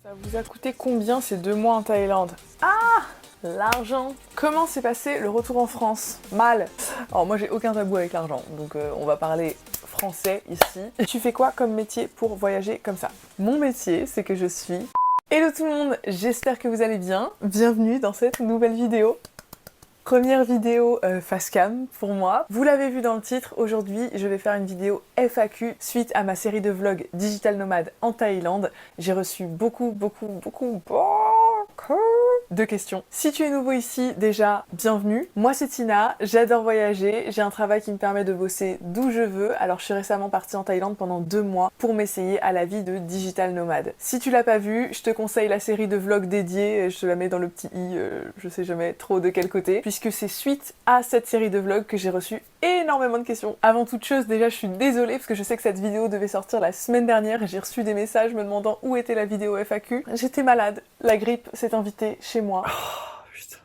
Ça vous a coûté combien ces 2 mois en Thaïlande? Ah, l'argent. Comment s'est passé le retour en France? Mal. Alors moi j'ai aucun tabou avec l'argent, donc on va parler français ici. Tu fais quoi comme métier pour voyager comme ça? Mon métier, c'est que je suis... Hello tout le monde, j'espère que vous allez bien. Bienvenue dans cette nouvelle vidéo. Première vidéo face cam pour moi. Vous l'avez vu dans le titre, aujourd'hui je vais faire une vidéo FAQ suite à ma série de vlogs Digital Nomade en Thaïlande. J'ai reçu beaucoup de questions. Si tu es nouveau ici, déjà, bienvenue. Moi c'est Tina, j'adore voyager, j'ai un travail qui me permet de bosser d'où je veux, alors je suis récemment partie en Thaïlande pendant 2 mois pour m'essayer à la vie de digital nomade. Si tu l'as pas vu, je te conseille la série de vlogs dédiés, je te la mets dans le petit i, je sais jamais trop de quel côté, puisque c'est suite à cette série de vlogs que j'ai reçu énormément de questions. Avant toute chose, déjà je suis désolée parce que je sais que cette vidéo devait sortir la semaine dernière et j'ai reçu des messages me demandant où était la vidéo FAQ. J'étais malade, la grippe s'est invitée chez moi. Oh, putain.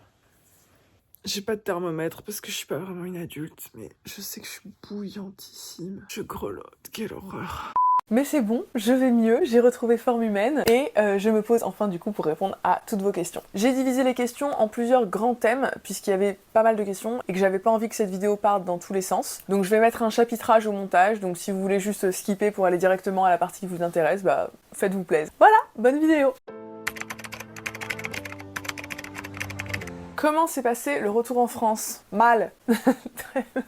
J'ai pas de thermomètre parce que je suis pas vraiment une adulte, mais je sais que je suis bouillantissime. Je grelotte, quelle horreur. Mais c'est bon, je vais mieux, j'ai retrouvé forme humaine et je me pose enfin du coup pour répondre à toutes vos questions. J'ai divisé les questions en plusieurs grands thèmes puisqu'il y avait pas mal de questions et que j'avais pas envie que cette vidéo parte dans tous les sens. Donc je vais mettre un chapitrage au montage, donc si vous voulez juste skipper pour aller directement à la partie qui vous intéresse, bah faites-vous plaisir. Voilà, bonne vidéo! Comment s'est passé le retour en France? Mal. Très mal.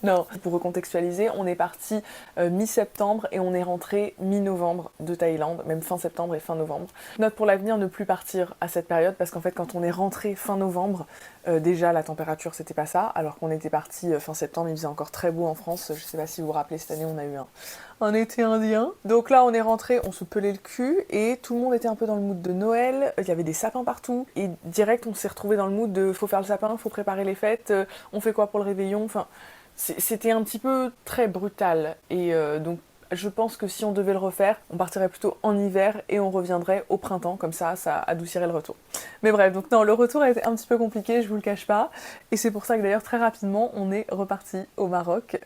Non, pour recontextualiser, on est parti mi-septembre et on est rentré mi-novembre de Thaïlande, même fin septembre et fin novembre. Note pour l'avenir, ne plus partir à cette période parce qu'en fait quand on est rentré fin novembre, déjà la température c'était pas ça, alors qu'on était parti fin septembre, il faisait encore très beau en France. Je sais pas si vous vous rappelez, cette année on a eu un été indien. Donc là on est rentré, on se pelait le cul et tout le monde était un peu dans le mood de Noël, il y avait des sapins partout et direct on s'est retrouvé dans le mood de faut faire le sapin, faut préparer les fêtes, on fait quoi pour le réveillon, enfin... C'était un petit peu très brutal et donc je pense que si on devait le refaire, on partirait plutôt en hiver et on reviendrait au printemps, comme ça adoucirait le retour. Mais bref, donc non, le retour a été un petit peu compliqué, je vous le cache pas, et c'est pour ça que d'ailleurs très rapidement on est reparti au Maroc,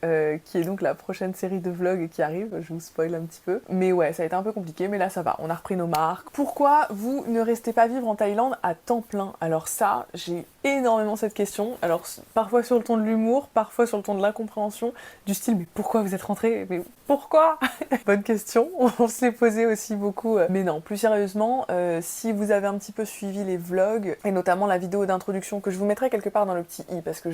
qui est donc la prochaine série de vlogs qui arrive, je vous spoil un petit peu. Mais ouais, ça a été un peu compliqué, mais là ça va, on a repris nos marques. Pourquoi vous ne restez pas vivre en Thaïlande à temps plein? Alors ça, j'ai énormément cette question, alors parfois sur le ton de l'humour, parfois sur le ton de l'incompréhension, du style mais pourquoi vous êtes rentré? Mais pourquoi? Bonne question, on se l'est posé aussi beaucoup. Mais non, plus sérieusement, si vous avez un petit peu suivi les vlogs, et notamment la vidéo d'introduction que je vous mettrai quelque part dans le petit i, parce que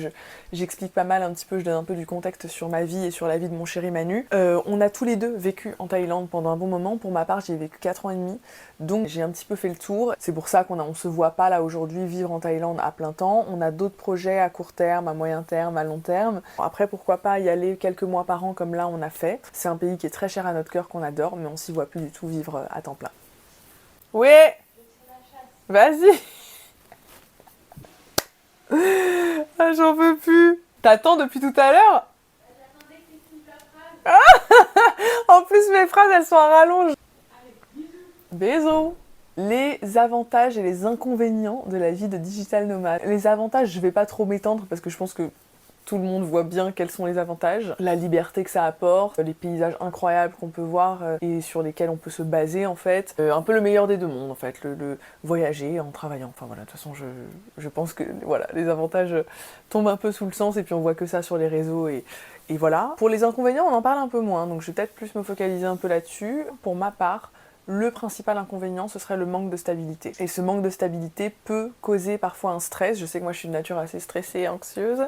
j'explique pas mal un petit peu, je donne un peu du contexte sur ma vie et sur la vie de mon chéri Manu. On a tous les deux vécu en Thaïlande pendant un bon moment, pour ma part j'ai vécu 4 ans et demi, donc j'ai un petit peu fait le tour. C'est pour ça on se voit pas là aujourd'hui vivre en Thaïlande à plein temps, on a d'autres projets à court terme, à moyen terme, à long terme. Après pourquoi pas y aller quelques mois par an comme là on a fait. C'est un pays qui est très cher à notre cœur, qu'on adore, mais on s'y voit plus du tout vivre à temps plein. Ouais, vas-y. Ah, j'en peux plus. T'attends depuis tout à l'heure? En plus mes phrases elles sont à rallonge. Bisous. Les avantages et les inconvénients de la vie de digital nomade. Les avantages, je vais pas trop m'étendre parce que je pense que tout le monde voit bien quels sont les avantages, la liberté que ça apporte, les paysages incroyables qu'on peut voir et sur lesquels on peut se baser en fait, un peu le meilleur des deux mondes en fait, le voyager en travaillant, enfin voilà, de toute façon je pense que voilà, les avantages tombent un peu sous le sens et puis on voit que ça sur les réseaux et voilà. Pour les inconvénients on en parle un peu moins, donc je vais peut-être plus me focaliser un peu là-dessus. Pour ma part, le principal inconvénient, ce serait le manque de stabilité. Et ce manque de stabilité peut causer parfois un stress. Je sais que moi je suis de nature assez stressée et anxieuse.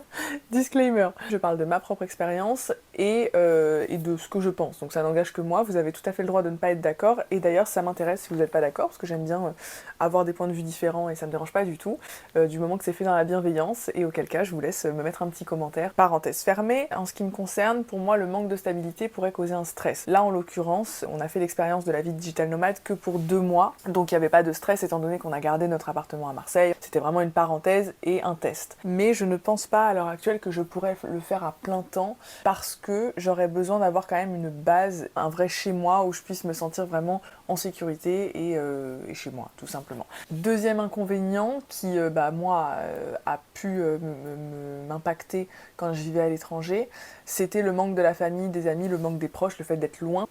Disclaimer. Je parle de ma propre expérience et de ce que je pense. Donc ça n'engage que moi, vous avez tout à fait le droit de ne pas être d'accord. Et d'ailleurs ça m'intéresse si vous n'êtes pas d'accord, parce que j'aime bien avoir des points de vue différents et ça me dérange pas du tout. Du moment que c'est fait dans la bienveillance, et auquel cas je vous laisse me mettre un petit commentaire. Parenthèse fermée. En ce qui me concerne, pour moi le manque de stabilité pourrait causer un stress. Là en l'occurrence, on a fait l'expérience de la vie digital nomade que pour 2 mois, donc il n'y avait pas de stress étant donné qu'on a gardé notre appartement à Marseille. C'était vraiment une parenthèse et un test. Mais je ne pense pas à l'heure actuelle que je pourrais le faire à plein temps parce que j'aurais besoin d'avoir quand même une base, un vrai chez moi où je puisse me sentir vraiment en sécurité et chez moi, tout simplement. Deuxième inconvénient qui, moi, a pu m'impacter quand je vivais à l'étranger, c'était le manque de la famille, des amis, le manque des proches, le fait d'être loin.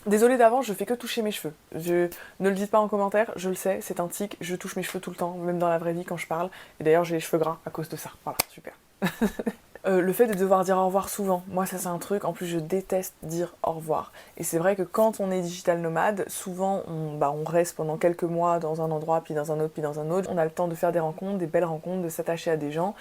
Désolée d'avance, je fais que toucher mes cheveux. Ne le dites pas en commentaire, je le sais, c'est un tic, je touche mes cheveux tout le temps, même dans la vraie vie quand je parle. Et d'ailleurs j'ai les cheveux gras à cause de ça. Voilà, super. Le fait de devoir dire au revoir souvent, moi ça c'est un truc, en plus je déteste dire au revoir. Et c'est vrai que quand on est digital nomade, souvent on reste pendant quelques mois dans un endroit, puis dans un autre, puis dans un autre. On a le temps de faire des rencontres, des belles rencontres, de s'attacher à des gens.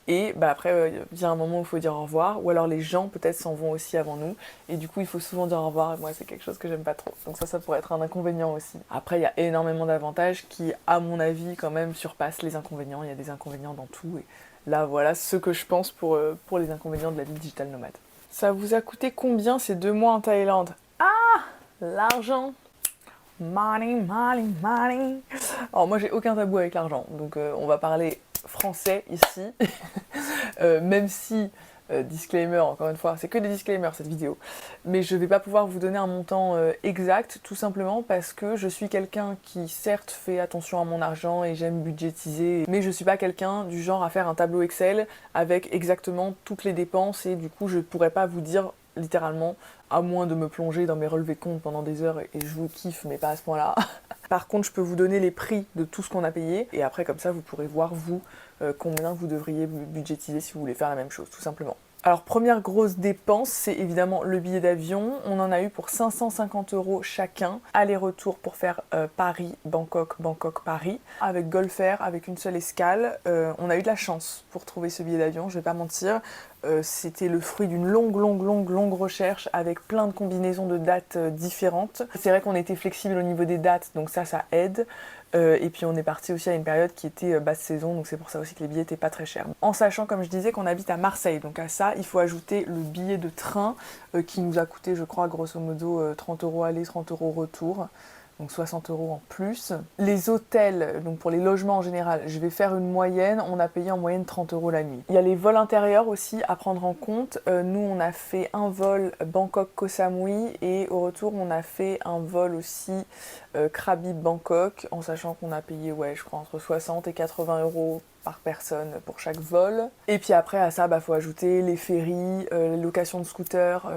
Et après, il y a un moment où il faut dire au revoir, ou alors les gens peut-être s'en vont aussi avant nous, et du coup il faut souvent dire au revoir, et moi c'est quelque chose que j'aime pas trop. Donc ça pourrait être un inconvénient aussi. Après, il y a énormément d'avantages qui, à mon avis, quand même surpassent les inconvénients. Il y a des inconvénients dans tout, et là voilà ce que je pense pour les inconvénients de la vie digital nomade. Ça vous a coûté combien ces 2 mois en Thaïlande? Ah, l'argent! Money, money, money. Alors moi j'ai aucun tabou avec l'argent, donc on va parler français ici, même si, disclaimer encore une fois, c'est que des disclaimers cette vidéo, mais je vais pas pouvoir vous donner un montant exact, tout simplement parce que je suis quelqu'un qui certes fait attention à mon argent et j'aime budgétiser, mais je suis pas quelqu'un du genre à faire un tableau Excel avec exactement toutes les dépenses et du coup je pourrais pas vous dire littéralement, à moins de me plonger dans mes relevés de compte pendant des heures et je vous kiffe, mais pas à ce point-là. Par contre, je peux vous donner les prix de tout ce qu'on a payé, et après, comme ça, vous pourrez voir, vous, combien vous devriez budgétiser si vous voulez faire la même chose, tout simplement. Alors, première grosse dépense, c'est évidemment le billet d'avion. On en a eu pour 550 € chacun, aller-retour pour faire Paris-Bangkok, Bangkok-Paris, avec Gulf Air, avec une seule escale. On a eu de la chance pour trouver ce billet d'avion, je vais pas mentir. C'était le fruit d'une longue recherche avec plein de combinaisons de dates différentes. C'est vrai qu'on était flexible au niveau des dates, donc ça aide. Et puis on est parti aussi à une période qui était basse saison, donc c'est pour ça aussi que les billets étaient pas très chers. En sachant, comme je disais, qu'on habite à Marseille, donc à ça, il faut ajouter le billet de train qui nous a coûté, je crois, grosso modo 30 € aller, 30 € retour. Donc 60 € en plus. Les hôtels, donc pour les logements en général, je vais faire une moyenne, on a payé en moyenne 30 € la nuit. Il y a les vols intérieurs aussi à prendre en compte. Nous, on a fait un vol Bangkok-Koh Samui et au retour, on a fait un vol aussi Krabi-Bangkok, en sachant qu'on a payé, je crois, entre 60 et 80 € par personne pour chaque vol. Et puis après, à ça, faut ajouter les ferries, les locations de scooters,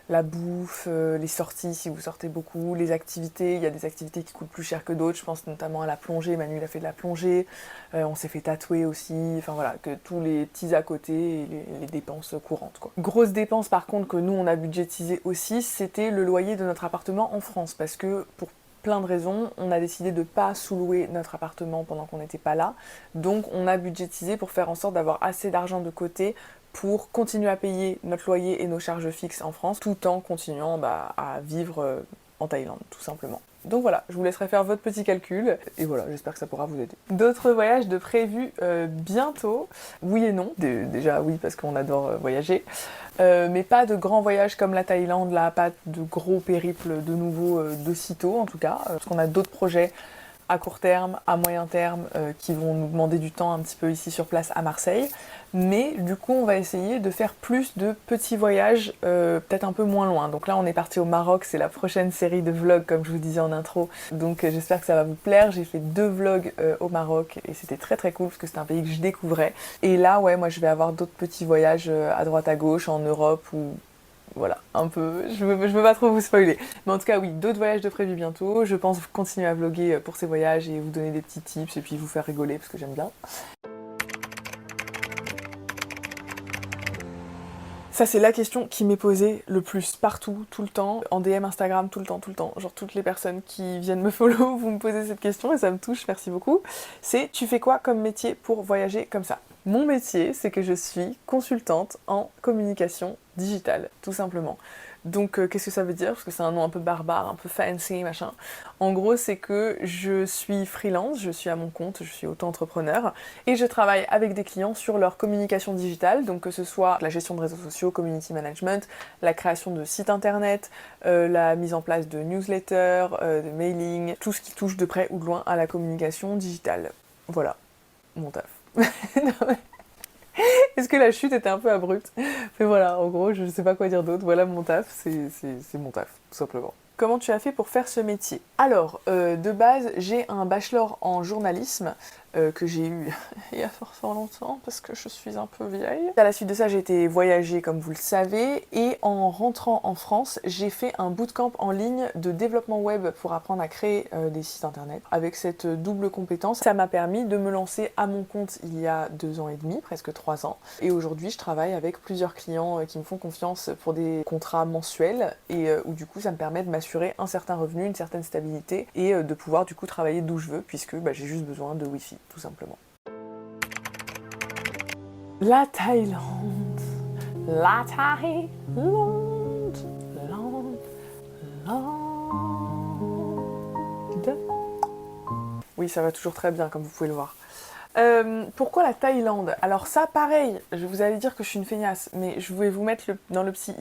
la bouffe, les sorties si vous sortez beaucoup, les activités. Il y a des activités qui coûtent plus cher que d'autres, je pense notamment à la plongée. Manu il a fait de la plongée, on s'est fait tatouer aussi, enfin voilà, que tous les petits à côté et les dépenses courantes, quoi. Grosse dépense par contre que nous on a budgétisé aussi, c'était le loyer de notre appartement en France, parce que pour plein de raisons, on a décidé de pas sous-louer notre appartement pendant qu'on n'était pas là, donc on a budgétisé pour faire en sorte d'avoir assez d'argent de côté pour continuer à payer notre loyer et nos charges fixes en France, tout en continuant à vivre en Thaïlande, tout simplement. Donc voilà, je vous laisserai faire votre petit calcul, et voilà, j'espère que ça pourra vous aider. D'autres voyages de prévus bientôt? Oui et non. Déjà oui, parce qu'on adore voyager, mais pas de grands voyages comme la Thaïlande, là, pas de gros périples de nouveau de sitôt en tout cas, parce qu'on a d'autres projets à court terme, à moyen terme, qui vont nous demander du temps un petit peu ici sur place à Marseille. Mais du coup, on va essayer de faire plus de petits voyages, peut-être un peu moins loin. Donc là, on est parti au Maroc, c'est la prochaine série de vlogs, comme je vous disais en intro. Donc j'espère que ça va vous plaire. J'ai fait 2 vlogs au Maroc et c'était très très cool parce que c'est un pays que je découvrais. Et là, moi je vais avoir d'autres petits voyages à droite à gauche, en Europe ou... Voilà, un peu, je veux pas trop vous spoiler. Mais en tout cas, oui, d'autres voyages de prévu bientôt. Je pense continuer à vlogger pour ces voyages et vous donner des petits tips et puis vous faire rigoler parce que j'aime bien. Ça, c'est la question qui m'est posée le plus partout, tout le temps, en DM Instagram, tout le temps. Genre toutes les personnes qui viennent me follow, vous me posez cette question et ça me touche, merci beaucoup. C'est, tu fais quoi comme métier pour voyager comme ça? Mon métier, c'est que je suis consultante en communication digitale, tout simplement. Donc qu'est-ce que ça veut dire? Parce que c'est un nom un peu barbare, un peu fancy, machin. En gros, c'est que je suis freelance, je suis à mon compte, je suis auto-entrepreneur, et je travaille avec des clients sur leur communication digitale, donc que ce soit la gestion de réseaux sociaux, community management, la création de sites internet, la mise en place de newsletters, de mailing, tout ce qui touche de près ou de loin à la communication digitale. Voilà, mon taf. Est-ce que la chute était un peu abrupte? Mais voilà, en gros, je sais pas quoi dire d'autre. Voilà mon taf, c'est mon taf, tout simplement. Comment tu as fait pour faire ce métier? Alors, de base, j'ai un bachelor en journalisme que j'ai eu il y a fort longtemps parce que je suis un peu vieille. À la suite de ça, j'ai été voyager comme vous le savez et en rentrant en France, j'ai fait un bootcamp en ligne de développement web pour apprendre à créer des sites internet. Avec cette double compétence, ça m'a permis de me lancer à mon compte il y a 2 ans et demi, presque 3 ans. Et aujourd'hui, je travaille avec plusieurs clients qui me font confiance pour des contrats mensuels et où du coup, ça me permet de m'assurer un certain revenu, une certaine stabilité et de pouvoir du coup travailler d'où je veux puisque j'ai juste besoin de Wi-Fi. Tout simplement. La Thaïlande, la Thaïlande, Lande. Oui, ça va toujours très bien, comme vous pouvez le voir. Pourquoi la Thaïlande? Alors ça, pareil, vous allez dire que je suis une feignasse, mais je vais vous mettre dans le psy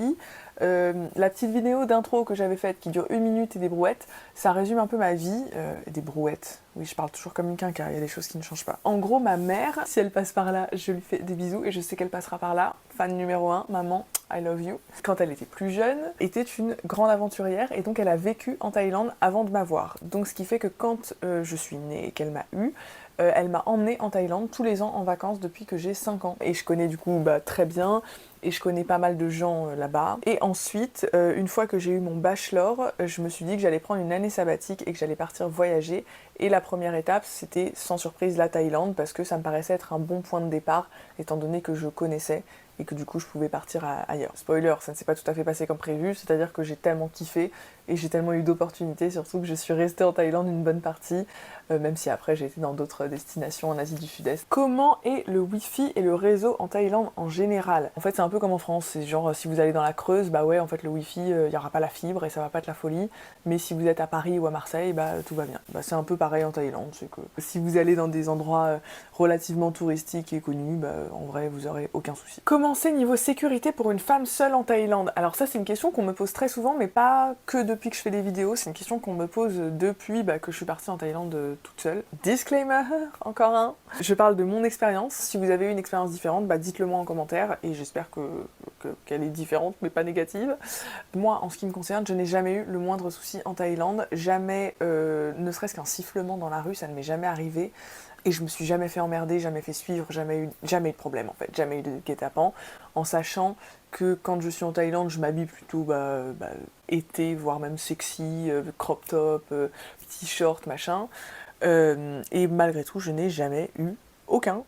la petite vidéo d'intro que j'avais faite qui dure 1 minute et des brouettes, ça résume un peu ma vie. Des brouettes, oui, je parle toujours comme une quinca, il y a des choses qui ne changent pas. En gros, ma mère, si elle passe par là, je lui fais des bisous et je sais qu'elle passera par là. Fan numéro 1, maman, I love you. Quand elle était plus jeune, était une grande aventurière et donc elle a vécu en Thaïlande avant de m'avoir. Donc ce qui fait que quand je suis née et qu'elle m'a eue, elle m'a emmenée en Thaïlande tous les ans en vacances depuis que j'ai 5 ans. Et je connais du coup très bien, et je connais pas mal de gens là-bas. Et ensuite, une fois que j'ai eu mon bachelor, je me suis dit que j'allais prendre une année sabbatique et que j'allais partir voyager. Et la première étape, c'était sans surprise la Thaïlande, parce que ça me paraissait être un bon point de départ, étant donné que je connaissais et que du coup je pouvais partir ailleurs. Spoiler, ça ne s'est pas tout à fait passé comme prévu, c'est-à-dire que j'ai tellement kiffé et j'ai tellement eu d'opportunités, surtout que je suis restée en Thaïlande une bonne partie, même si après j'ai été dans d'autres destinations en Asie du Sud-Est. Comment est le Wi-Fi et le réseau en Thaïlande en général? En fait c'est un peu comme en France, c'est genre si vous allez dans la Creuse, bah ouais en fait le Wi-Fi, il n'y aura pas la fibre et ça va pas être la folie, mais si vous êtes à Paris ou à Marseille, bah tout va bien. Bah, c'est un peu pareil en Thaïlande, c'est que si vous allez dans des endroits relativement touristiques et connus, bah en vrai vous aurez aucun souci. Comment c'est niveau sécurité pour une femme seule en Thaïlande? Alors ça c'est une question qu'on me pose très souvent, mais pas que depuis que je fais des vidéos, c'est une question qu'on me pose depuis que je suis partie en Thaïlande toute seule. Disclaimer, encore un. Je parle de mon expérience, si vous avez une expérience différente, dites-le moi en commentaire, et j'espère qu'elle est différente, mais pas négative. Moi, en ce qui me concerne, je n'ai jamais eu le moindre souci en Thaïlande, jamais, ne serait-ce qu'un sifflement dans la rue, ça ne m'est jamais arrivé. Et je me suis jamais fait emmerder, jamais fait suivre, jamais eu de problème en fait, jamais eu de guet-apens, en sachant que quand je suis en Thaïlande, je m'habille plutôt été, voire même sexy, crop top, t-shirt, machin. Et malgré tout, je n'ai jamais eu aucun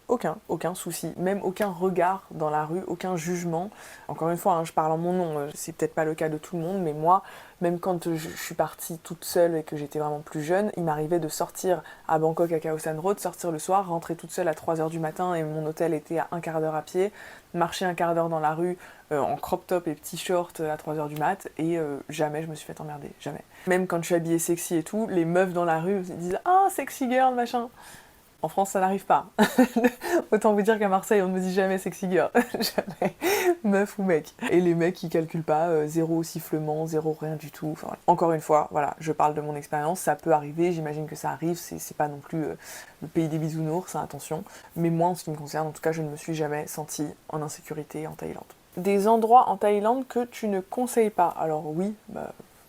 souci, même aucun regard dans la rue, aucun jugement. Encore une fois, je parle en mon nom, c'est peut-être pas le cas de tout le monde, mais moi, même quand je suis partie toute seule et que j'étais vraiment plus jeune, il m'arrivait de sortir à Bangkok, à Khao San Road, sortir le soir, rentrer toute seule à 3h du matin et mon hôtel était à 1/4 d'heure à pied, marcher 1/4 d'heure dans la rue en crop top et petit short à 3h du mat et jamais je me suis fait emmerder, jamais. Même quand je suis habillée sexy et tout, les meufs dans la rue me disent « Ah, sexy girl, machin !» En France, ça n'arrive pas. Autant vous dire qu'à Marseille, on ne me dit jamais sexy girl. Jamais. Meuf ou mec. Et les mecs, ils calculent pas. Zéro sifflement, zéro rien du tout. Enfin, encore une fois, voilà, je parle de mon expérience. Ça peut arriver, j'imagine que ça arrive. C'est pas non plus le pays des bisounours, attention. Mais moi, en ce qui me concerne, en tout cas, je ne me suis jamais sentie en insécurité en Thaïlande. Des endroits en Thaïlande que tu ne conseilles pas? Alors oui,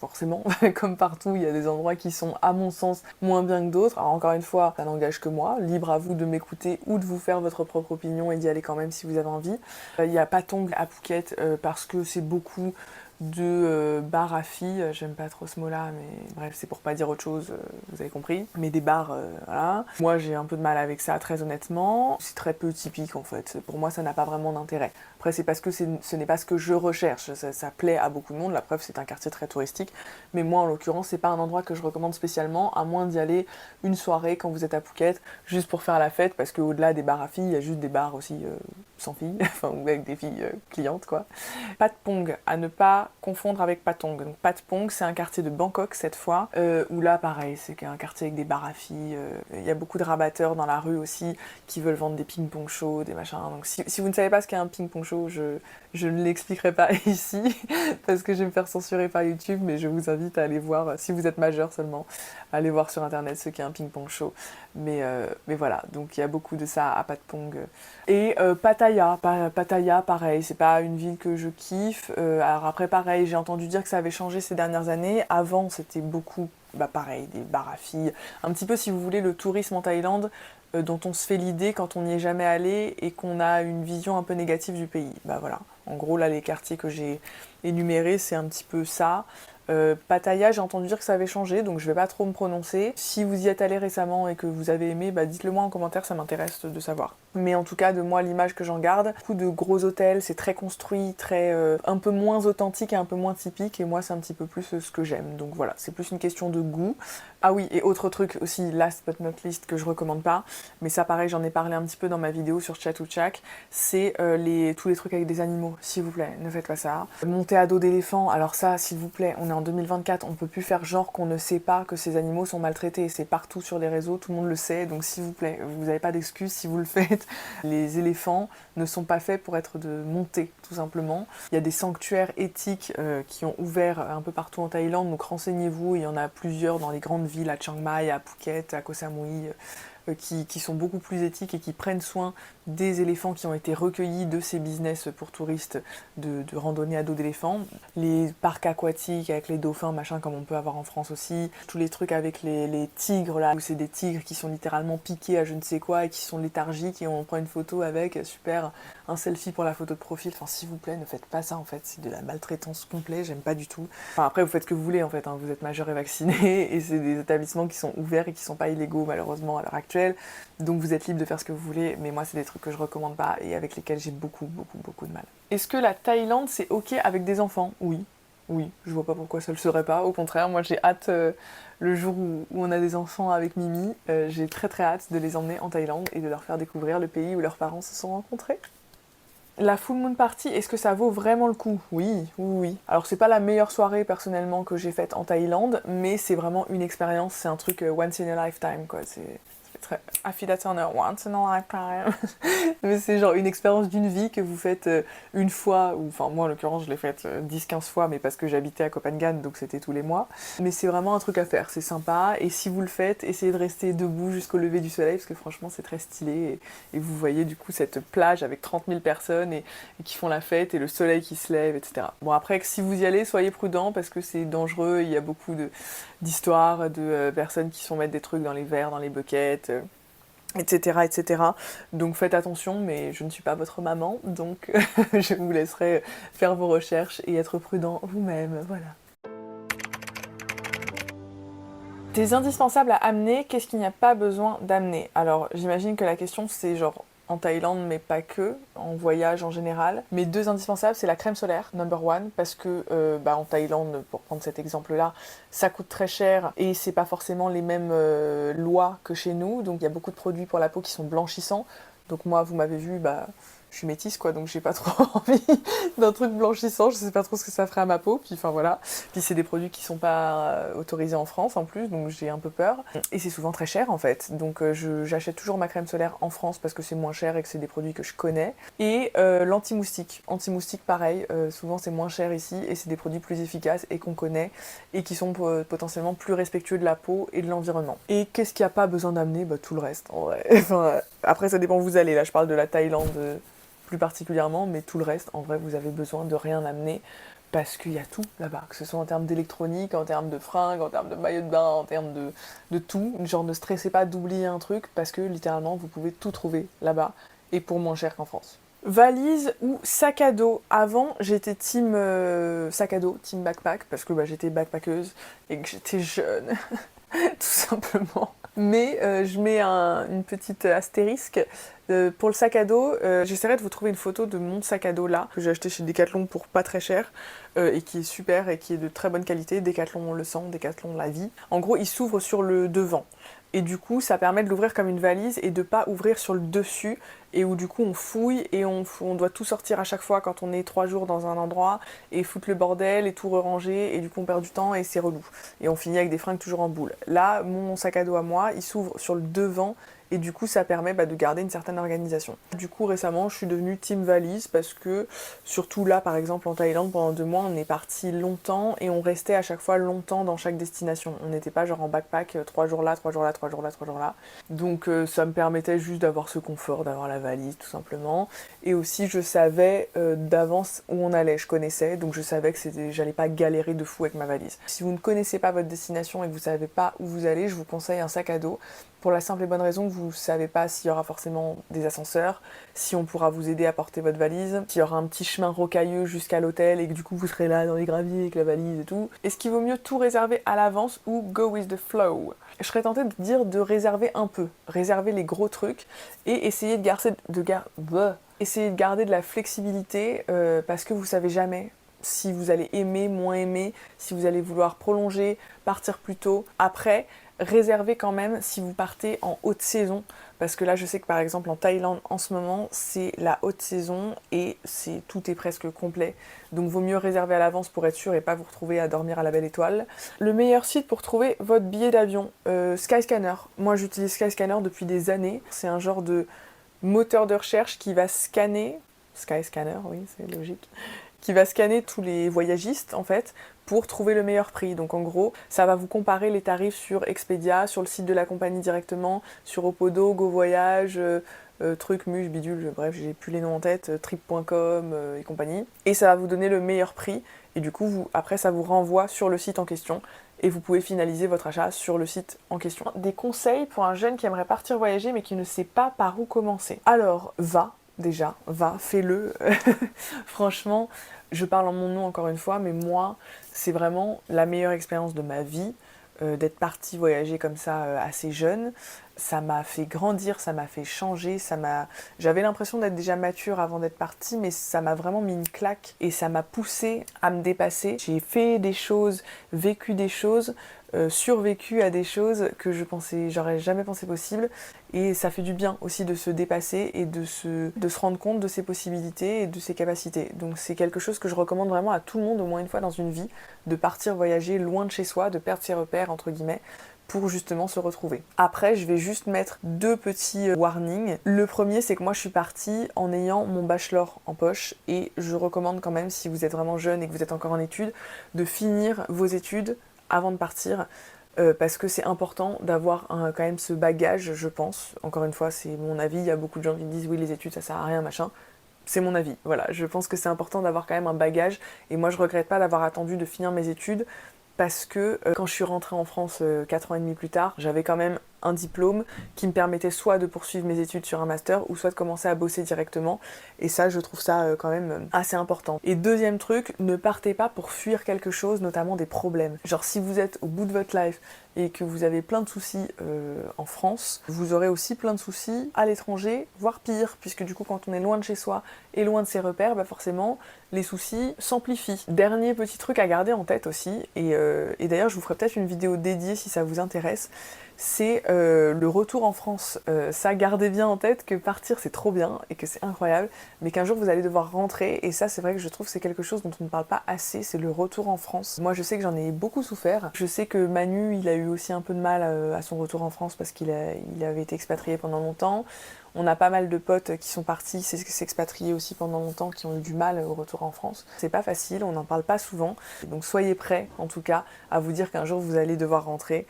forcément, comme partout, il y a des endroits qui sont, à mon sens, moins bien que d'autres. Alors encore une fois, ça n'engage que moi. Libre à vous de m'écouter ou de vous faire votre propre opinion et d'y aller quand même si vous avez envie. Il y a Patong à Phuket parce que c'est beaucoup de bars à filles, j'aime pas trop ce mot-là, mais bref, c'est pour pas dire autre chose, vous avez compris. Mais des bars, voilà. Moi, j'ai un peu de mal avec ça, très honnêtement. C'est très peu typique, en fait. Pour moi, ça n'a pas vraiment d'intérêt. Après, c'est parce que ce n'est pas ce que je recherche. Ça plaît à beaucoup de monde. La preuve, c'est un quartier très touristique. Mais moi, en l'occurrence, c'est pas un endroit que je recommande spécialement, à moins d'y aller une soirée quand vous êtes à Phuket, juste pour faire la fête, parce qu'au-delà des bars à filles, il y a juste des bars aussi sans filles, enfin, ou avec des filles clientes, quoi. Patpong, à ne pas confondre avec Patong. Donc Patpong, c'est un quartier de Bangkok cette fois, où là, parein, c'est un quartier avec des bars à filles. Il y a beaucoup de rabatteurs dans la rue aussi qui veulent vendre des ping-pong shows, des machins. Donc si vous ne savez pas ce qu'est un ping-pong show, je ne l'expliquerai pas ici, parce que je vais me faire censurer par YouTube, mais je vous invite à aller voir, si vous êtes majeur seulement, à aller voir sur internet ce qu'est un ping-pong show. Mais voilà, donc il y a beaucoup de ça à Patpong. Et Pattaya, pareil, c'est pas une ville que je kiffe. Alors après, pareil, j'ai entendu dire que ça avait changé ces dernières années. Avant, c'était beaucoup, pareil, des bars à filles. Un petit peu, si vous voulez, le tourisme en Thaïlande, dont on se fait l'idée quand on n'y est jamais allé et qu'on a une vision un peu négative du pays. Voilà. En gros, là, les quartiers que j'ai énumérés, c'est un petit peu ça. Pattaya, j'ai entendu dire que ça avait changé, donc je vais pas trop me prononcer. Si vous y êtes allé récemment et que vous avez aimé, dites-le moi en commentaire, ça m'intéresse de savoir. Mais en tout cas, de moi, l'image que j'en garde, beaucoup de gros hôtels, c'est très construit, très un peu moins authentique et un peu moins typique, et moi, c'est un petit peu plus ce que j'aime. Donc voilà, c'est plus une question de goût. Ah oui, et autre truc aussi, last but not least, que je recommande pas, mais ça pareil, j'en ai parlé un petit peu dans ma vidéo sur Chatuchak, c'est tous les trucs avec des animaux, s'il vous plaît, ne faites pas ça. Monter à dos d'éléphant, alors ça, s'il vous plaît, on est en 2024, on peut plus faire genre qu'on ne sait pas que ces animaux sont maltraités, c'est partout sur les réseaux, tout le monde le sait, donc s'il vous plaît, vous n'avez pas d'excuses si vous le faites. Les éléphants ne sont pas faits pour être de montée, tout simplement. Il y a des sanctuaires éthiques qui ont ouvert un peu partout en Thaïlande, donc renseignez-vous, il y en a plusieurs dans les grandes villes, à Chiang Mai, à Phuket, à Koh Samui, qui sont beaucoup plus éthiques et qui prennent soin des éléphants qui ont été recueillis de ces business pour touristes de randonnée à dos d'éléphants. Les parcs aquatiques avec les dauphins, machin, comme on peut avoir en France aussi. Tous les trucs avec les tigres, là, où c'est des tigres qui sont littéralement piqués à je ne sais quoi et qui sont léthargiques et on prend une photo avec, super, un selfie pour la photo de profil. Enfin, s'il vous plaît, ne faites pas ça, en fait. C'est de la maltraitance complète, j'aime pas du tout. Enfin, après, vous faites ce que vous voulez, en fait. Vous êtes majeur et vacciné et c'est des établissements qui sont ouverts et qui sont pas illégaux, malheureusement, à l'heure actuelle. Donc vous êtes libre de faire ce que vous voulez, mais moi c'est des trucs que je recommande pas et avec lesquels j'ai beaucoup de mal. Est-ce que la Thaïlande c'est ok avec des enfants? Oui. Oui, je vois pas pourquoi ça le serait pas. Au contraire, moi j'ai hâte, le jour où on a des enfants avec Mimi, j'ai très hâte de les emmener en Thaïlande et de leur faire découvrir le pays où leurs parents se sont rencontrés. La Full Moon Party, est-ce que ça vaut vraiment le coup? Oui. Alors c'est pas la meilleure soirée personnellement que j'ai faite en Thaïlande, mais c'est vraiment une expérience, c'est un truc once in a lifetime quoi. C'est très Affida Turner, once in a lifetime. Mais c'est genre une expérience d'une vie que vous faites une fois, ou enfin moi en l'occurrence je l'ai faite 10-15 fois, mais parce que j'habitais à Copenhague donc c'était tous les mois. Mais c'est vraiment un truc à faire, c'est sympa, et si vous le faites, essayez de rester debout jusqu'au lever du soleil parce que franchement c'est très stylé, et vous voyez du coup cette plage avec 30 000 personnes et qui font la fête et le soleil qui se lève, etc. Bon après si vous y allez, soyez prudents parce que c'est dangereux, il y a beaucoup d'histoires de personnes qui se font mettre des trucs dans les verres, dans les buckets, etc. Donc faites attention, mais je ne suis pas votre maman, donc je vous laisserai faire vos recherches et être prudent vous-même, voilà. Des indispensables à amener, qu'est-ce qu'il n'y a pas besoin d'amener? Alors j'imagine que la question c'est genre en Thaïlande, mais pas que, en voyage en général. Mes deux indispensables, c'est la crème solaire, number one, parce que en Thaïlande, pour prendre cet exemple-là, ça coûte très cher et c'est pas forcément les mêmes lois que chez nous, donc il y a beaucoup de produits pour la peau qui sont blanchissants. Donc moi, vous m'avez vu, je suis métisse quoi, donc j'ai pas trop envie d'un truc blanchissant, je sais pas trop ce que ça ferait à ma peau, puis enfin voilà. Puis c'est des produits qui sont pas autorisés en France en plus, donc j'ai un peu peur. Et c'est souvent très cher en fait, donc j'achète toujours ma crème solaire en France parce que c'est moins cher et que c'est des produits que je connais. Et l'anti-moustique, pareil, souvent c'est moins cher ici et c'est des produits plus efficaces et qu'on connaît et qui sont potentiellement plus respectueux de la peau et de l'environnement. Et qu'est-ce qu'il n'y a pas besoin d'amener? Tout le reste en vrai. Enfin, après ça dépend où vous allez, là je parle de la Thaïlande plus particulièrement, mais tout le reste, en vrai, vous avez besoin de rien amener parce qu'il y a tout là-bas, que ce soit en termes d'électronique, en termes de fringues, en termes de maillot de bain, en termes de tout. Genre ne stressez pas d'oublier un truc parce que littéralement, vous pouvez tout trouver là-bas et pour moins cher qu'en France. Valise ou sac à dos? Avant, j'étais team sac à dos, team backpack, parce que j'étais backpackeuse et que j'étais jeune, tout simplement. Mais je mets une petite astérisque. Pour le sac à dos, j'essaierai de vous trouver une photo de mon sac à dos là, que j'ai acheté chez Decathlon pour pas très cher, et qui est super et qui est de très bonne qualité. Decathlon le sang, Decathlon la vie. En gros, il s'ouvre sur le devant. Et du coup, ça permet de l'ouvrir comme une valise et de pas ouvrir sur le dessus, et où du coup on fouille et on doit tout sortir à chaque fois quand on est 3 jours dans un endroit, et foutre le bordel et tout ranger, et du coup on perd du temps et c'est relou. Et on finit avec des fringues toujours en boule. Là, mon sac à dos à moi, il s'ouvre sur le devant, et du coup ça permet de garder une certaine organisation. Du coup récemment je suis devenue team valise parce que surtout là par exemple en Thaïlande pendant 2 mois on est parti longtemps et on restait à chaque fois longtemps dans chaque destination. On n'était pas genre en backpack 3 jours là, 3 jours là, 3 jours là, 3 jours là. Donc ça me permettait juste d'avoir ce confort, d'avoir la valise tout simplement. Et aussi je savais d'avance où on allait, je connaissais, donc je savais que j'allais pas galérer de fou avec ma valise. Si vous ne connaissez pas votre destination et que vous savez pas où vous allez, je vous conseille un sac à dos. Pour la simple et bonne raison que vous ne savez pas s'il y aura forcément des ascenseurs, si on pourra vous aider à porter votre valise, s'il y aura un petit chemin rocailleux jusqu'à l'hôtel et que du coup vous serez là dans les graviers avec la valise et tout. Est-ce qu'il vaut mieux tout réserver à l'avance ou go with the flow? Je serais tentée de dire de réserver un peu, réserver les gros trucs et essayer de garder de la flexibilité parce que vous savez jamais si vous allez aimer, moins aimer, si vous allez vouloir prolonger, partir plus tôt. Après, réservez quand même si vous partez en haute saison, parce que là je sais que par exemple en Thaïlande en ce moment c'est la haute saison et tout est presque complet, donc vaut mieux réserver à l'avance pour être sûr et pas vous retrouver à dormir à la belle étoile. Le meilleur site pour trouver votre billet d'avion, Skyscanner. Moi j'utilise Skyscanner depuis des années, c'est un genre de moteur de recherche qui va scanner, Skyscanner oui c'est logique, qui va scanner tous les voyagistes en fait pour trouver le meilleur prix. Donc en gros, ça va vous comparer les tarifs sur Expedia, sur le site de la compagnie directement, sur Opodo, GoVoyage, truc, muche, bidule, bref, j'ai plus les noms en tête, trip.com et compagnie. Et ça va vous donner le meilleur prix. Et du coup, après, ça vous renvoie sur le site en question. Et vous pouvez finaliser votre achat sur le site en question. Des conseils pour un jeune qui aimerait partir voyager mais qui ne sait pas par où commencer. Alors, déjà, fais-le. Franchement, je parle en mon nom encore une fois, mais moi, c'est vraiment la meilleure expérience de ma vie, d'être partie voyager comme ça assez jeune. Ça m'a fait grandir, ça m'a fait changer, j'avais l'impression d'être déjà mature avant d'être partie, mais ça m'a vraiment mis une claque et ça m'a poussée à me dépasser. J'ai fait des choses, vécu des choses, survécu à des choses que j'aurais jamais pensé possible, et ça fait du bien aussi de se dépasser et de se rendre compte de ses possibilités et de ses capacités. Donc c'est quelque chose que je recommande vraiment à tout le monde au moins une fois dans une vie, de partir voyager loin de chez soi, de perdre ses repères entre guillemets, pour justement se retrouver. Après, je vais juste mettre 2 petits warnings. Le premier, c'est que moi je suis partie en ayant mon bachelor en poche, et je recommande quand même, si vous êtes vraiment jeune et que vous êtes encore en études, de finir vos études avant de partir, parce que c'est important d'avoir quand même ce bagage, je pense. Encore une fois, c'est mon avis, il y a beaucoup de gens qui me disent oui les études ça sert à rien, machin. C'est mon avis, voilà, je pense que c'est important d'avoir quand même un bagage, et moi je regrette pas d'avoir attendu de finir mes études, parce que quand je suis rentrée en France 4 ans et demi plus tard, j'avais quand même un diplôme qui me permettait soit de poursuivre mes études sur un master, ou soit de commencer à bosser directement, et ça je trouve ça quand même assez important. Et deuxième truc, ne partez pas pour fuir quelque chose, notamment des problèmes. Genre si vous êtes au bout de votre life et que vous avez plein de soucis en France, vous aurez aussi plein de soucis à l'étranger, voire pire, puisque du coup quand on est loin de chez soi et loin de ses repères, bah forcément les soucis s'amplifient. Dernier petit truc à garder en tête aussi, et d'ailleurs je vous ferai peut-être une vidéo dédiée si ça vous intéresse, c'est le retour en France. Ça, gardez bien en tête que partir c'est trop bien et que c'est incroyable, mais qu'un jour vous allez devoir rentrer, et ça c'est vrai que je trouve que c'est quelque chose dont on ne parle pas assez, c'est le retour en France. Moi je sais que j'en ai beaucoup souffert, je sais que Manu il a eu aussi un peu de mal à son retour en France parce qu'il avait été expatrié pendant longtemps. On a pas mal de potes qui sont partis s'expatrier aussi pendant longtemps, qui ont eu du mal au retour en France. C'est pas facile, on n'en parle pas souvent, donc soyez prêts en tout cas à vous dire qu'un jour vous allez devoir rentrer,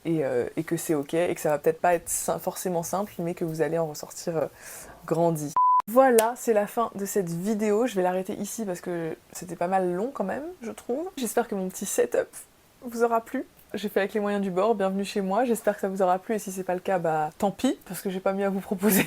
et que c'est ok, et que ça va peut-être pas être forcément simple, mais que vous allez en ressortir grandi. Voilà, c'est la fin de cette vidéo. Je vais l'arrêter ici parce que c'était pas mal long quand même, je trouve. J'espère que mon petit setup vous aura plu. J'ai fait avec les moyens du bord, bienvenue chez moi, j'espère que ça vous aura plu, et si c'est pas le cas, bah tant pis, parce que j'ai pas mieux à vous proposer.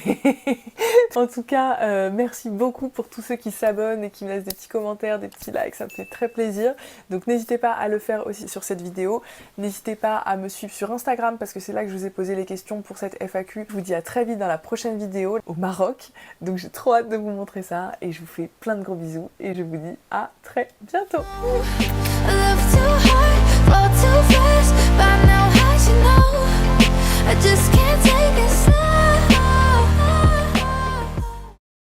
En tout cas, merci beaucoup pour tous ceux qui s'abonnent et qui me laissent des petits commentaires, des petits likes, ça me fait très plaisir. Donc n'hésitez pas à le faire aussi sur cette vidéo, n'hésitez pas à me suivre sur Instagram, parce que c'est là que je vous ai posé les questions pour cette FAQ. Je vous dis à très vite dans la prochaine vidéo au Maroc, donc j'ai trop hâte de vous montrer ça, et je vous fais plein de gros bisous, et je vous dis à très bientôt. Fall too fast, by now, as you know, I just